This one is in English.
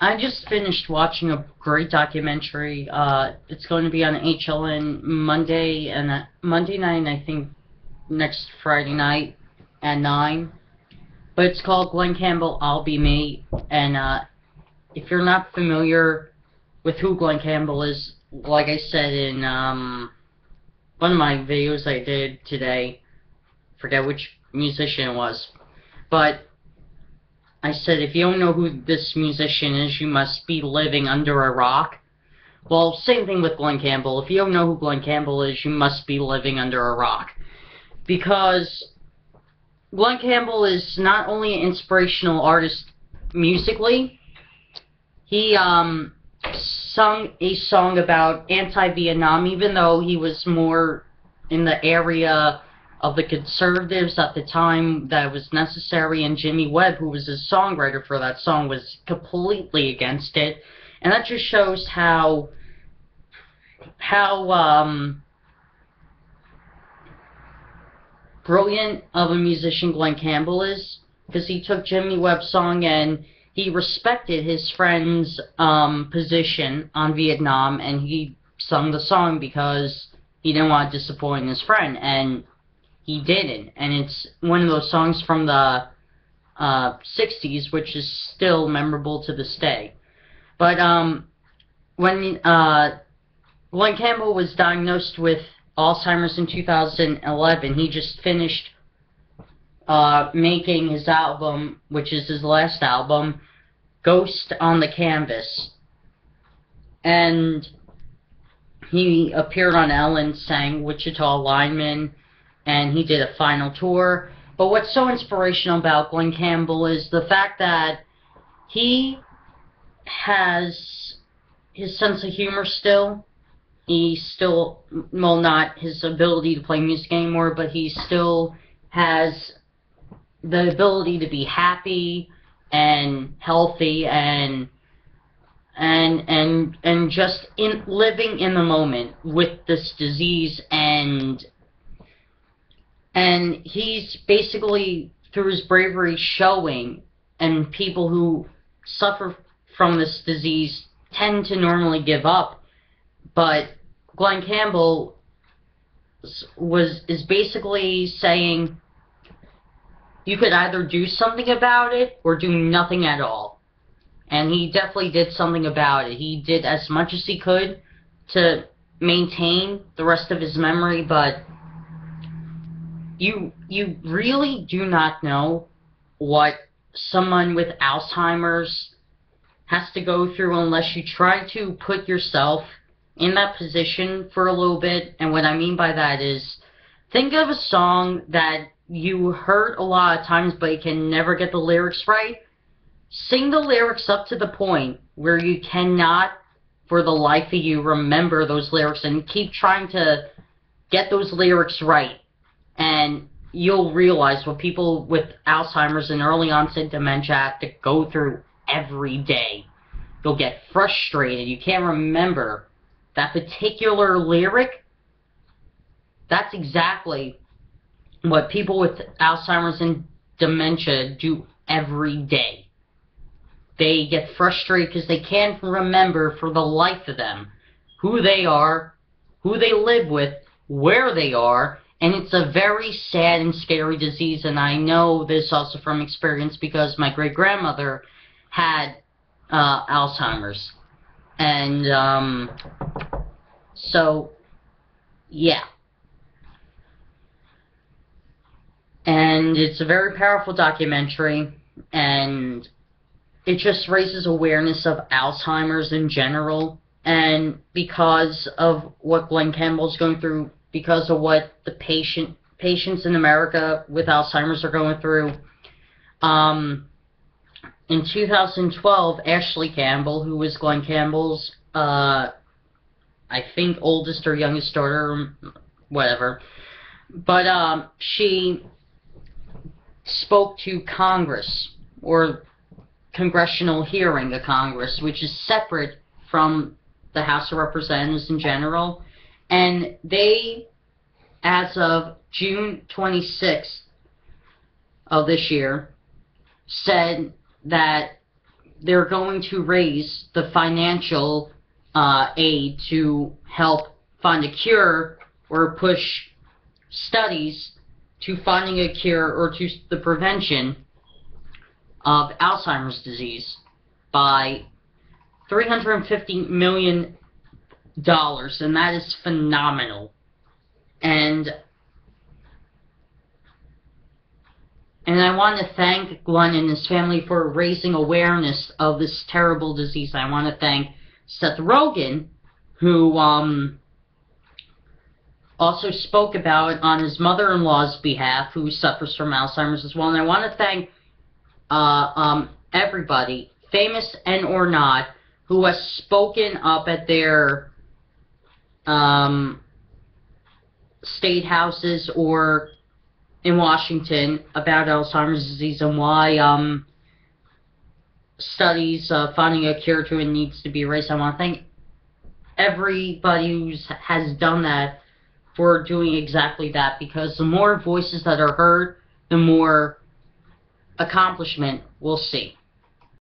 I just finished watching a great documentary. It's going to be on HLN Monday and Monday night, and I think next Friday night at 9. But it's called Glen Campbell, I'll Be Me. And if you're not familiar with who Glen Campbell is, like I said in one of my videos I did today, forget which musician it was, but I said if you don't know who this musician is, you must be living under a rock. Well, same thing with Glen Campbell. If you don't know who Glen Campbell is, you must be living under a rock. Because Glen Campbell is not only an inspirational artist musically, he sung a song about anti-Vietnam, even though he was more in the area of the conservatives at the time that was necessary, and Jimmy Webb, who was his songwriter for that song, was completely against it. And that just shows how brilliant of a musician Glen Campbell is, because he took Jimmy Webb's song and he respected his friend's position on Vietnam, and he sung the song because he didn't want to disappoint his friend, and he didn't. And it's one of those songs from the 60s, which is still memorable to this day. But when Glen Campbell was diagnosed with Alzheimer's in 2011, he just finished making his album, which is his last album, Ghost on the Canvas. And he appeared on Ellen, sang Wichita Lineman, and he did a final tour. But what's so inspirational about Glen Campbell is the fact that he has his sense of humor still. He still, well, not his ability to play music anymore, but he still has the ability to be happy and healthy and just living in the moment with this disease, and he's basically, through his bravery, showing, and people who suffer from this disease tend to normally give up, but Glen Campbell is basically saying you could either do something about it or do nothing at all. And he definitely did something about it. He did as much as he could to maintain the rest of his memory, but you really do not know what someone with Alzheimer's has to go through unless you try to put yourself in that position for a little bit. And what I mean by that is, think of a song that you heard a lot of times but you can never get the lyrics right. Sing the lyrics up to the point where you cannot, for the life of you, remember those lyrics, and keep trying to get those lyrics right. And you'll realize what people with Alzheimer's and early onset dementia have to go through every day. You'll get frustrated. You can't remember that particular lyric. That's exactly what people with Alzheimer's and dementia do every day. They get frustrated because they can't remember for the life of them who they are, who they live with, where they are, and it's a very sad and scary disease. And I know this also from experience because my great-grandmother had Alzheimer's. And so, yeah. And it's a very powerful documentary, and it just raises awareness of Alzheimer's in general, and because of what Glen Campbell's going through, because of what the patients in America with Alzheimer's are going through. In 2012, Ashley Campbell, who was Glen Campbell's, I think, oldest or youngest daughter, whatever, but she spoke to Congress, or congressional hearing of Congress, which is separate from the House of Representatives in general, and they, as of June 26th of this year, said that they're going to raise the financial aid to help find a cure or push studies to finding a cure or to the prevention of Alzheimer's disease by $350 million, and that is phenomenal. And I want to thank Glen and his family for raising awareness of this terrible disease. I want to thank Seth Rogen, who also spoke about it on his mother-in-law's behalf, who suffers from Alzheimer's as well. And I want to thank everybody, famous and or not, who has spoken up at their state houses or in Washington about Alzheimer's disease and why studies finding a cure to it needs to be raised. I want to thank everybody who has done that for doing exactly that, because the more voices that are heard, the more accomplishment we'll see.